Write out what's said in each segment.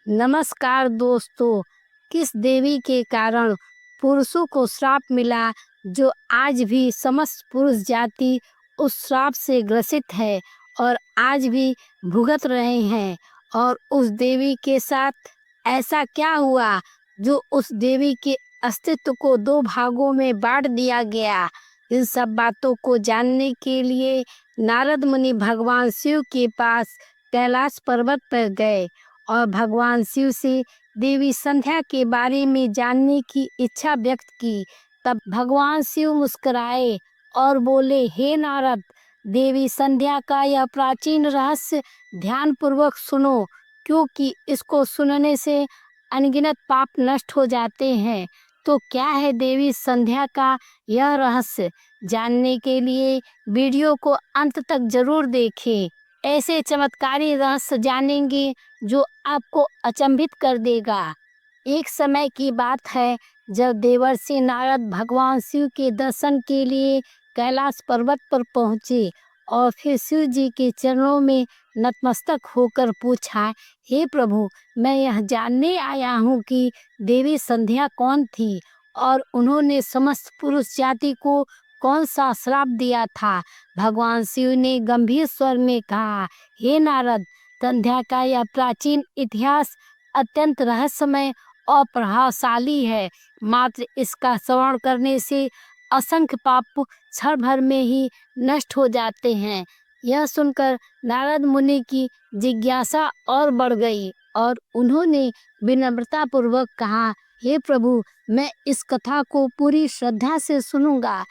नमस्कार दोस्तों। किस देवी के कारण पुरुषों को श्राप मिला जो आज भी समस्त पुरुष जाति उस श्राप से ग्रसित है और आज भी भुगत रहे हैं। और उस देवी के साथ ऐसा क्या हुआ जो उस देवी के अस्तित्व को दो भागों में बांट दिया गया। इन सब बातों को जानने के लिए नारद मुनि भगवान शिव के पास कैलाश पर्वत पर गए और भगवान शिव से देवी संध्या के बारे में जानने की इच्छा व्यक्त की। तब भगवान शिव मुस्कुराए और बोले, हे नारद, देवी संध्या का यह प्राचीन रहस्य ध्यान पूर्वक सुनो, क्योंकि इसको सुनने से अनगिनत पाप नष्ट हो जाते हैं। तो क्या है देवी संध्या का यह रहस्य? जानने के लिए वीडियो को अंत तक जरूर देखें। ऐसे चमत्कारी रहस्य जानेंगे जो आपको अचंभित कर देगा। एक समय की बात है जब देवर्षि नारद भगवान शिव के दर्शन के लिए कैलाश पर्वत पर पहुँचे और फिर शिव जी के चरणों में नतमस्तक होकर पूछा, हे प्रभु, मैं यह जानने आया हूँ कि देवी संध्या कौन थी और उन्होंने समस्त पुरुष जाति को कौन सा श्राप दिया था। भगवान शिव ने गंभीर स्वर में कहा, हे नारद, संध्या का यह प्राचीन इतिहास अत्यंत रहस्यमय और प्रभावशाली है। मात्र इसका श्रवण करने से असंख्य पाप क्षण भर में ही नष्ट हो जाते हैं। यह सुनकर नारद मुनि की जिज्ञासा और बढ़ गई और उन्होंने विनम्रता पूर्वक कहा, हे प्रभु, मैं इस कथा को पूरी श्रद्धा से सुनूंगा।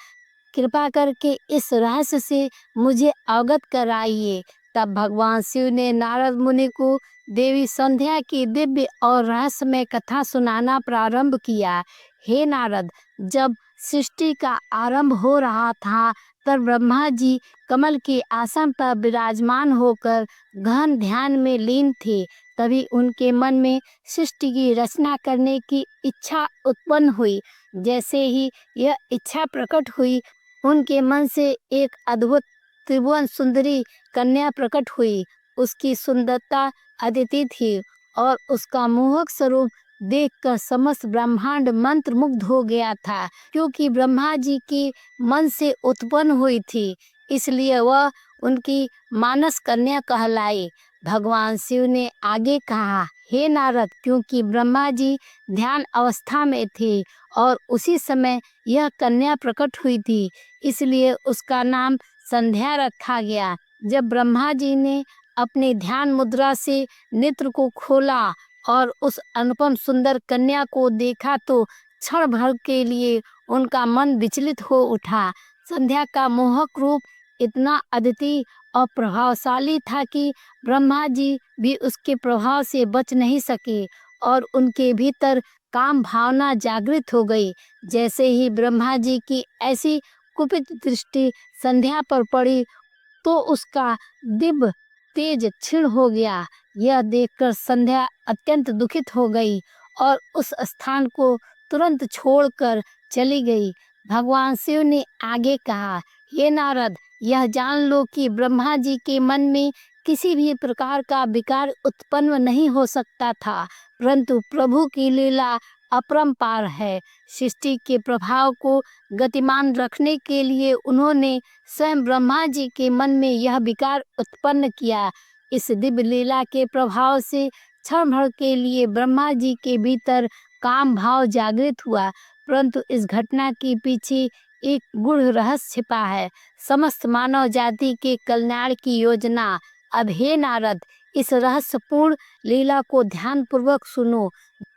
कृपा करके इस रहस्य से मुझे अवगत कराइए। तब भगवान शिव ने नारद मुनि को देवी संध्या की दिव्य और रहस्यमय कथा सुनाना प्रारंभ किया। हे नारद, जब सृष्टि का आरंभ हो रहा था तब ब्रह्मा जी कमल के आसन पर विराजमान होकर गहन ध्यान में लीन थे। तभी उनके मन में सृष्टि की रचना करने की इच्छा उत्पन्न हुई। जैसे ही यह इच्छा प्रकट हुई, उनके मन से एक अद्भुत त्रिभुवन सुंदरी कन्या प्रकट हुई। उसकी सुंदरता अद्वितीय थी और उसका मोहक स्वरूप देखकर समस्त ब्रह्मांड मंत्र मुग्ध हो गया था। क्योंकि ब्रह्मा जी के मन से उत्पन्न हुई थी, इसलिए वह उनकी मानस कन्या कहलाई। भगवान शिव ने आगे कहा, हे नारद, क्योंकि ब्रह्मा जी ध्यान अवस्था में थे और उसी समय यह कन्या प्रकट हुई थी, इसलिए उसका नाम संध्या रखा गया। जब ब्रह्मा जी ने अपने ध्यान मुद्रा से नेत्र को खोला और उस अनुपम सुंदर कन्या को देखा तो क्षण भर के लिए उनका मन विचलित हो उठा। संध्या का मोहक रूप इतना अद्वितीय और प्रभावशाली था कि ब्रह्मा जी भी उसके प्रभाव से बच नहीं सके और उनके भीतर काम भावना जागृत हो गई। जैसे ही ब्रह्मा जी की ऐसी कुपित दृष्टि संध्या पर पड़ी तो उसका दिव्य तेज क्षीण हो गया। यह देखकर संध्या अत्यंत दुखित हो गई और उस स्थान को तुरंत छोड़कर चली गई। भगवान शिव ने आगे कहा, हे नारद, यह जान लो कि ब्रह्मा जी के मन में किसी भी प्रकार का विकार उत्पन्न नहीं हो सकता था, परंतु प्रभु की लीला अपरंपार है। सृष्टि के प्रभाव को गतिमान रखने के लिए उन्होंने स्वयं ब्रह्मा जी के मन में यह विकार उत्पन्न किया। इस दिव्य लीला के प्रभाव से क्षण भर के लिए ब्रह्मा जी के भीतर काम भाव जागृत हुआ, परंतु इस घटना के पीछे एक गूढ़ रहस्य छिपा है, समस्त मानव जाति के कल्याण की योजना। अब हे नारद, इस रहस्यपूर्ण लीला को ध्यान पूर्वक सुनो।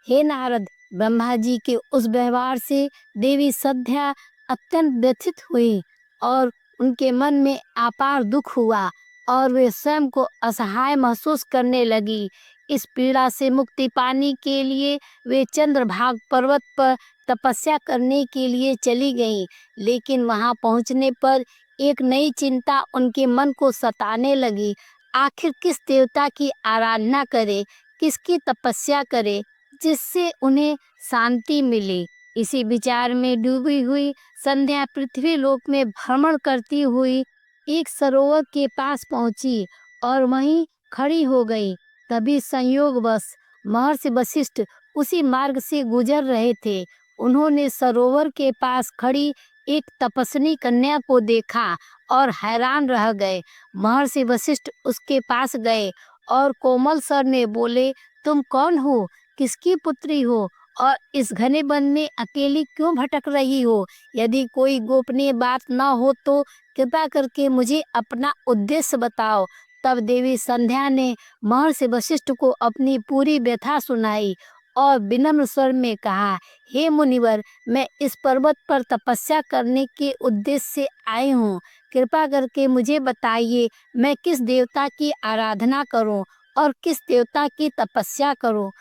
हे नारद, ब्रह्मा जी के उस व्यवहार से देवी संध्या अत्यंत व्यथित हुई और उनके मन में अपार दुख हुआ और वे स्वयं को असहाय महसूस करने लगी। इस पीड़ा से मुक्ति पाने के लिए वे चंद्रभाग पर्वत पर तपस्या करने के लिए चली गईं, लेकिन वहां पहुंचने पर एक नई चिंता उनके मन को सताने लगी। आखिर किस देवता की आराधना करे, किसकी तपस्या करे जिससे उन्हें शांति मिले। इसी विचार में डूबी हुई संध्या पृथ्वी लोक में भ्रमण करती हुई एक सरोवर के पास पहुंची और वहीं खड़ी हो गई। तभी संयोगवश महर्षि वशिष्ठ उसी मार्ग से गुजर रहे थे। उन्होंने सरोवर के पास खड़ी एक तपस्विनी कन्या को देखा और हैरान रह गए। महर्षि वशिष्ठ उसके पास गए और कोमल स्वर में बोले, तुम कौन हो? किसकी पुत्री हो? और इस घने वन में अकेली क्यों भटक रही हो? यदि कोई गोपनीय बात न हो तो कृपा करके मुझे अपना उद्देश्य बताओ। तब देवी संध्या ने महर्षि वशिष्ठ को अपनी पूरी व्यथा सुनाई और विनम्र स्वर में कहा, हे मुनिवर, मैं इस पर्वत पर तपस्या करने के उद्देश्य से आई हूँ। कृपा करके मुझे बताइए, मैं किस देवता की आराधना करूँ और किस देवता की तपस्या करूँ?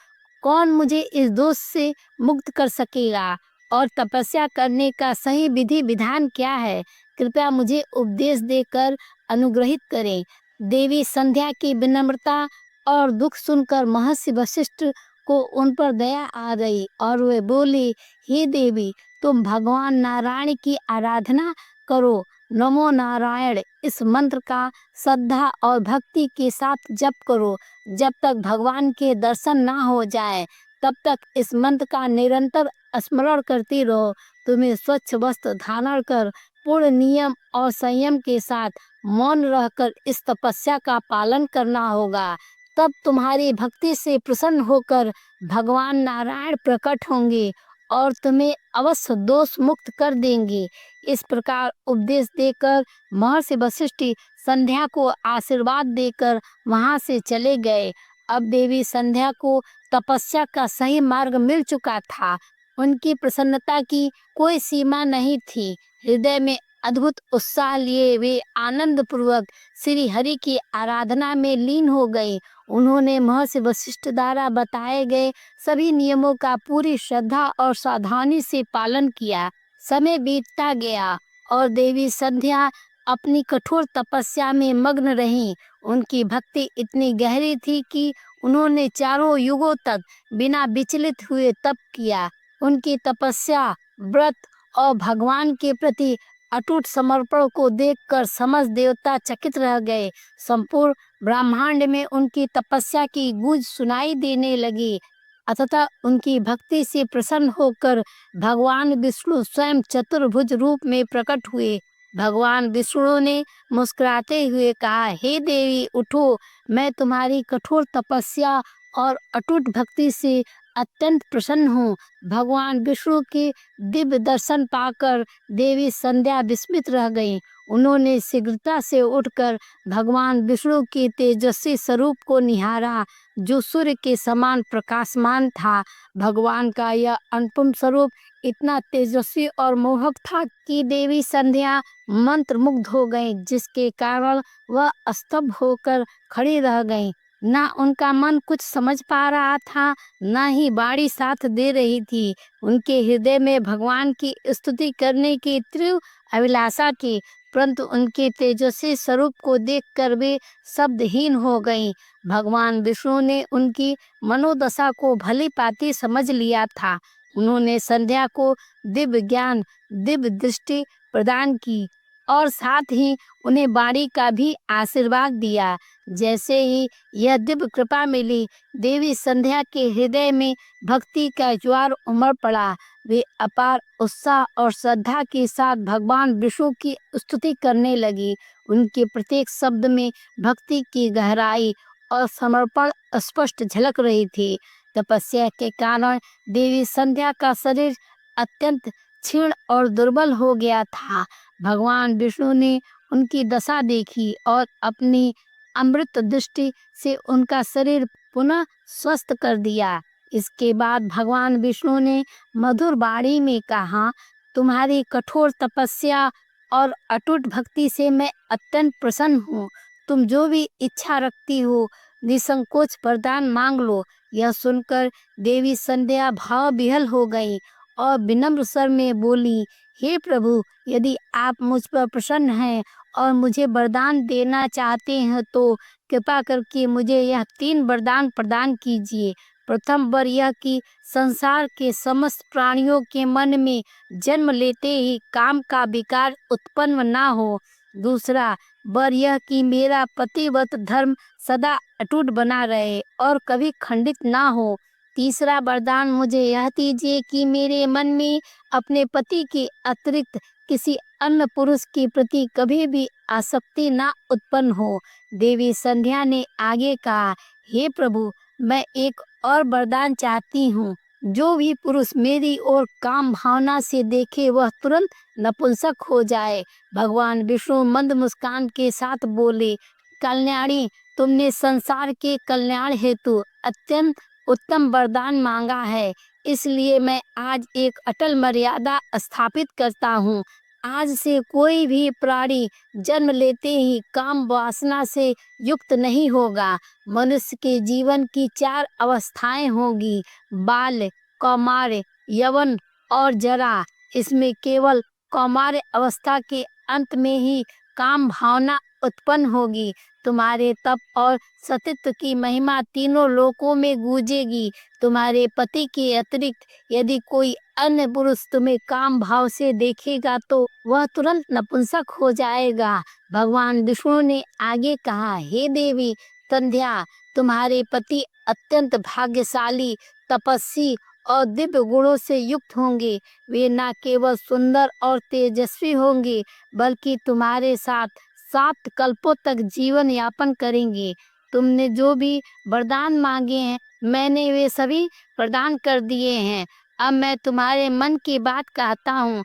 कौन मुझे इस दोष से मुक्त कर सकेगा और तपस्या करने का सही विधि विधान क्या है? कृपया मुझे उपदेश देकर अनुग्रहित करें। देवी संध्या की विनम्रता और दुख सुनकर महर्षि वशिष्ठ को उन पर दया आ गई और वे बोले, हे देवी, तुम भगवान नारायण की आराधना करो। नमो नारायण इस मंत्र का श्रद्धा और भक्ति के साथ जप करो। जब तक भगवान के दर्शन ना हो जाए तब तक इस मंत्र का निरंतर स्मरण करती रहो। तुम्हें स्वच्छ वस्त्र धारण कर पूर्ण नियम और संयम के साथ मौन रहकर इस तपस्या का पालन करना होगा। तब तुम्हारी भक्ति से प्रसन्न होकर भगवान नारायण प्रकट होंगे और तुम्हें अवश्य दोष मुक्त कर देंगे। इस प्रकार उपदेश देकर महर्षि वशिष्ठ संध्या को आशीर्वाद देकर वहां से चले गए। अब देवी संध्या को तपस्या का सही मार्ग मिल चुका था। उनकी प्रसन्नता की कोई सीमा नहीं थी। हृदय में अद्भुत उत्साह लिए वे आनंद पूर्वक श्री हरि की आराधना में लीन हो गई। उन्होंने महर्षि वशिष्ठ द्वारा बताए गए सभी नियमों का पूरी श्रद्धा और सावधानी से पालन किया। समय बीतता गया और देवी संध्या अपनी कठोर तपस्या में मग्न रहीं। उनकी भक्ति इतनी गहरी थी कि उन्होंने चारों युगों तक बिना विचलित हुए तप किया। उनकी तपस्या, व्रत और भगवान के प्रति अटूट समर्पण को देखकर समस्त देवता चकित रह गए। संपूर्ण ब्रह्मांड में उनकी तपस्या की गूंज सुनाई देने लगी। अतः उनकी भक्ति से प्रसन्न होकर भगवान विष्णु स्वयं चतुर्भुज रूप में प्रकट हुए। भगवान विष्णु ने मुस्कुराते हुए कहा, हे देवी, उठो। मैं तुम्हारी कठोर तपस्या और अटूट भक्ति से अत्यंत प्रसन्न हूँ। भगवान विष्णु के दिव्य दर्शन पाकर देवी संध्या विस्मित रह गईं। उन्होंने शीघ्रता से उठकर भगवान विष्णु के तेजस्वी स्वरूप को निहारा, जो सूर्य के समान प्रकाशमान था। भगवान का यह अनुपम स्वरूप इतना तेजस्वी और मोहक था कि देवी संध्या मंत्रमुग्ध हो गई, जिसके कारण वह स्तब्ध होकर खड़ी रह गईं। ना उनका मन कुछ समझ पा रहा था, ना ही वाणी साथ दे रही थी। उनके हृदय में भगवान की स्तुति करने की तीव्र अभिलाषा थी, परंतु उनके तेजस्वी स्वरूप को देखकर वे शब्दहीन हो गईं। भगवान विष्णु ने उनकी मनोदशा को भली भांति समझ लिया था। उन्होंने संध्या को दिव्य ज्ञान, दिव्य दृष्टि प्रदान की और साथ ही उन्हें वाणी का भी आशीर्वाद दिया। जैसे ही यह दिव्य कृपा मिली, देवी संध्या के हृदय में भक्ति का ज्वार उमड़ पड़ा। वे अपार उत्साह और श्रद्धा के साथ भगवान विष्णु की स्तुति करने लगी। उनके प्रत्येक शब्द में भक्ति की गहराई और समर्पण स्पष्ट झलक रही थी। तपस्या के कारण देवी संध्या का शरीर अत्यंत क्षीण और दुर्बल हो गया था। भगवान विष्णु ने उनकी दशा देखी और अपनी अमृत दृष्टि से उनका शरीर पुनः स्वस्थ कर दिया। इसके बाद भगवान विष्णु ने मधुर वाणी में कहा, तुम्हारी कठोर तपस्या और अटूट भक्ति से मैं अत्यंत प्रसन्न हूँ। तुम जो भी इच्छा रखती हो निसंकोच वरदान मांग लो। यह सुनकर देवी संध्या भाव विह्वल हो गई और विनम्र स्वर में बोली, हे प्रभु, यदि आप मुझ पर प्रसन्न हैं और मुझे वरदान देना चाहते हैं तो कृपा करके मुझे यह 3 वरदान प्रदान कीजिए। प्रथम वर यह कि संसार के समस्त प्राणियों के मन में जन्म लेते ही काम का विकार उत्पन्न ना हो। दूसरा वर यह कि मेरा पतिव्रत धर्म सदा अटूट बना रहे और कभी खंडित ना हो। तीसरा वरदान मुझे यह दीजिए कि मेरे मन में अपने पति के अतिरिक्त किसी अन्य पुरुष के प्रति कभी भी आसक्ति ना उत्पन्न हो। देवी संध्या ने आगे कहा, हे प्रभु, मैं एक और वरदान चाहती हूँ। जो भी पुरुष मेरी ओर काम भावना से देखे वह तुरंत नपुंसक हो जाए। भगवान विष्णु मंद मुस्कान के साथ बोले, कल्याणी, तुमने संसार के कल्याण हेतु अत्यंत उत्तम वरदान मांगा है, इसलिए मैं आज एक अटल मर्यादा स्थापित करता हूँ। आज से कोई भी प्राणी जन्म लेते ही काम वासना से युक्त नहीं होगा। मनुष्य के जीवन की 4 अवस्थाएं होंगी, बाल्य, कौमार्य, यौवन और जरा। इसमें केवल कौमार्य अवस्था के अंत में ही काम भावना उत्पन्न होगी। तुम्हारे तप और सतीत्व की महिमा तीनों लोकों में गूंजेगी। तुम्हारे पति के अतिरिक्त यदि कोई अन्य पुरुष तुम्हें काम भाव से देखेगा तो वह तुरंत नपुंसक हो जाएगा। भगवान विष्णु ने आगे कहा, हे देवी संध्या, तुम्हारे पति अत्यंत भाग्यशाली, तपस्वी और दिव्य गुणों से युक्त होंगे। वे न केवल सुंदर और तेजस्वी होंगे बल्कि तुम्हारे साथ 7 कल्पों तक जीवन यापन करेंगे। तुमने जो भी वरदान मांगे हैं मैंने वे सभी प्रदान कर दिए हैं। अब मैं तुम्हारे मन की बात कहता हूँ।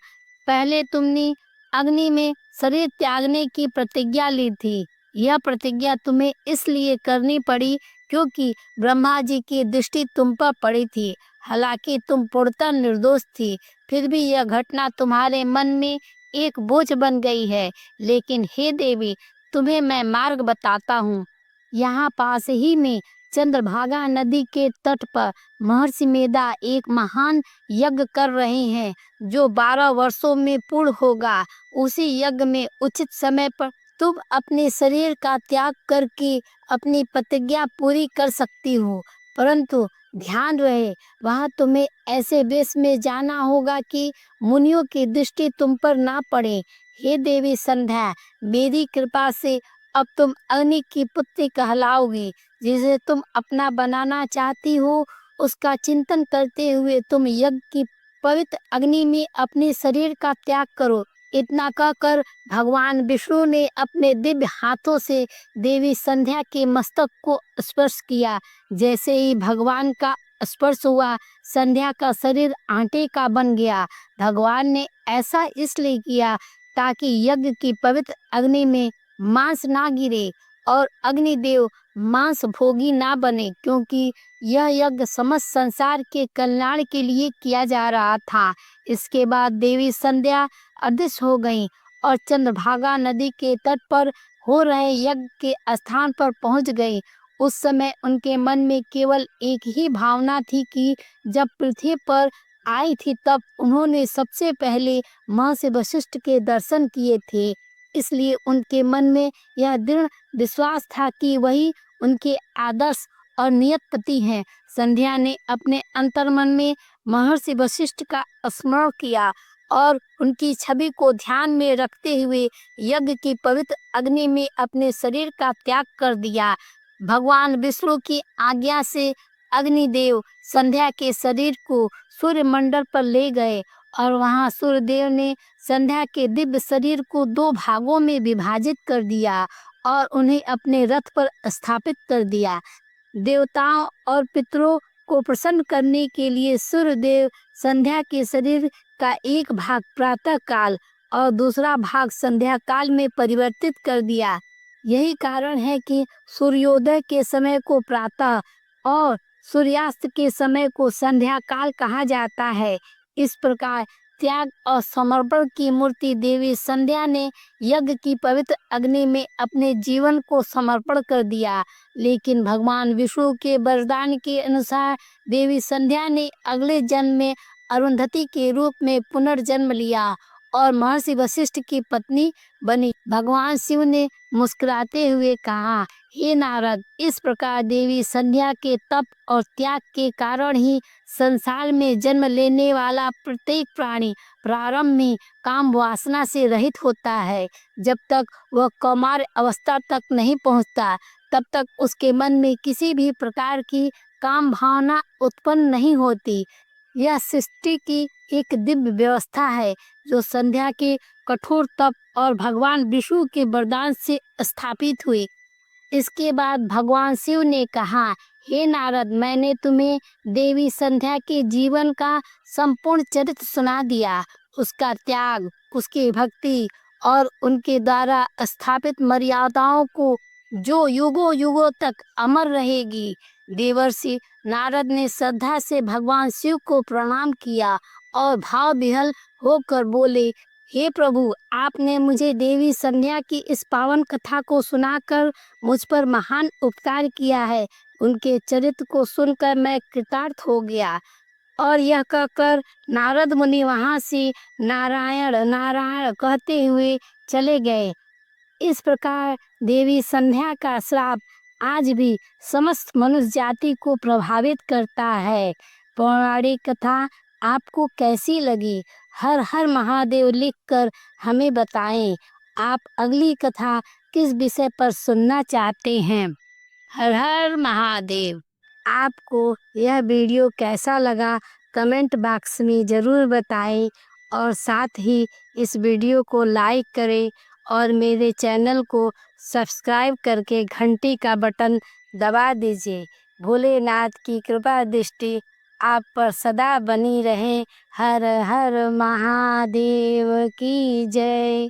पहले तुमने अग्नि में शरीर त्यागने की प्रतिज्ञा ली थी। यह प्रतिज्ञा तुम्हें इसलिए करनी पड़ी क्योंकि ब्रह्मा जी की दृष्टि तुम पर पड़ी थी। हालांकि तुम पूर्णतः निर्दोष थी, फिर भी यह घटना तुम्हारे मन में एक बोझ बन गई है। लेकिन हे देवी, तुम्हें मैं मार्ग बताता हूँ। यहाँ पास ही में चंद्रभागा नदी के तट पर महर्षि मेधा एक महान यज्ञ कर रहे हैं जो 12 वर्षों में पूर्ण होगा। उसी यज्ञ में उचित समय पर तुम अपने शरीर का त्याग करके अपनी प्रतिज्ञा पूरी कर सकती हो, परंतु ध्यान रहे वहां तुम्हें ऐसे वेश में जाना होगा कि मुनियों की दृष्टि तुम पर ना पड़े। हे देवी संध्या, मेरी कृपा से अब तुम अग्नि की पुत्री कहलाओगी। जिसे तुम अपना बनाना चाहती हो उसका चिंतन करते हुए तुम यज्ञ की पवित्र अग्नि में अपने शरीर का त्याग करो। इतना कहकर भगवान विष्णु ने अपने दिव्य हाथों से देवी संध्या के मस्तक को स्पर्श किया। जैसे ही भगवान का स्पर्श हुआ, संध्या का शरीर आटे का बन गया। भगवान ने ऐसा इसलिए किया ताकि यज्ञ की पवित्र अग्नि में मांस ना गिरे और अग्निदेव मांस भोगी ना बने, क्योंकि यह यज्ञ समस्त संसार के कल्याण के लिए किया जा रहा था। इसके बाद देवी संध्या अदृश्य हो गईं और चंद्रभागा नदी के तट पर हो रहे यज्ञ के स्थान पर पहुंच गई। उस समय उनके मन में केवल एक ही भावना थी कि जब पृथ्वी पर आई थी तब उन्होंने सबसे पहले महर्षि वशिष्ठ के दर्शन किए थे। इसलिए उनके मन में यह दृढ़ विश्वास था कि वही उनके आदर्श और नियत पति हैं। संध्या ने अपने अंतर्मन में महर्षि वशिष्ठ का स्मरण किया और उनकी छवि को ध्यान में रखते हुए यज्ञ की पवित्र अग्नि में अपने शरीर का त्याग कर दिया। भगवान विष्णु की आज्ञा से अग्निदेव संध्या के शरीर को सूर्य मंडल पर ले गए और वहां सूर्यदेव ने संध्या के दिव्य शरीर को 2 भागों में विभाजित कर दिया और उन्हें अपने रथ पर स्थापित कर दिया। देवताओं और पितरों को प्रसन्न करने के लिए सूर्यदेव संध्या के शरीर का एक भाग प्रातः काल और दूसरा भाग संध्या काल में परिवर्तित कर दिया। यही कारण है कि सूर्योदय के समय को प्रातः और सूर्यास्त के समय को संध्या काल कहा जाता है। इस प्रकार त्याग और समर्पण की मूर्ति देवी संध्या ने यज्ञ की पवित्र अग्नि में अपने जीवन को समर्पण कर दिया। लेकिन भगवान विष्णु के वरदान के अनुसार देवी संध्या ने अगले जन्म में अरुंधति के रूप में पुनर्जन्म लिया और महर्षि वशिष्ठ की पत्नी बनी। भगवान शिव ने मुस्कुराते हुए कहा, हे नारद, इस प्रकार देवी संध्या के तप और त्याग के कारण ही संसार में जन्म लेने वाला प्रत्येक प्राणी प्रारंभ में काम वासना से रहित होता है। जब तक वह कौमार अवस्था तक नहीं पहुंचता, तब तक उसके मन में किसी भी प्रकार की काम भावना उत्पन्न नहीं होती। यह सृष्टि की एक दिव्य व्यवस्था है जो संध्या के कठोर तप और भगवान विष्णु के वरदान से स्थापित हुई। इसके बाद भगवान शिव ने कहा, हे नारद, मैंने तुम्हें देवी संध्या के जीवन का संपूर्ण चरित्र सुना दिया। उसका त्याग, उसकी भक्ति और उनके द्वारा स्थापित मर्यादाओं को जो युगों युगों तक अमर रहेगी। देवर्षि नारद ने श्रद्धा से भगवान शिव को प्रणाम किया और भाव विह्वल होकर बोले, हे प्रभु, आपने मुझे देवी संध्या की इस पावन कथा को सुनाकर मुझ पर महान उपकार किया है। उनके चरित्र को सुनकर मैं कृतार्थ हो गया। और यह कहकर नारद मुनि वहां से नारायण नारायण कहते हुए चले गए। इस प्रकार देवी संध्या का श्राप आज भी समस्त मनुष्य जाति को प्रभावित करता है। पौराणिक कथा आपको कैसी लगी? हर हर महादेव लिखकर हमें बताएं। आप अगली कथा किस विषय पर सुनना चाहते हैं? हर हर महादेव। आपको यह वीडियो कैसा लगा कमेंट बॉक्स में ज़रूर बताएं और साथ ही इस वीडियो को लाइक करें और मेरे चैनल को सब्सक्राइब करके घंटी का बटन दबा दीजिए। भोलेनाथ की कृपा दृष्टि आप पर सदा बनी रहे। हर हर महादेव की जय।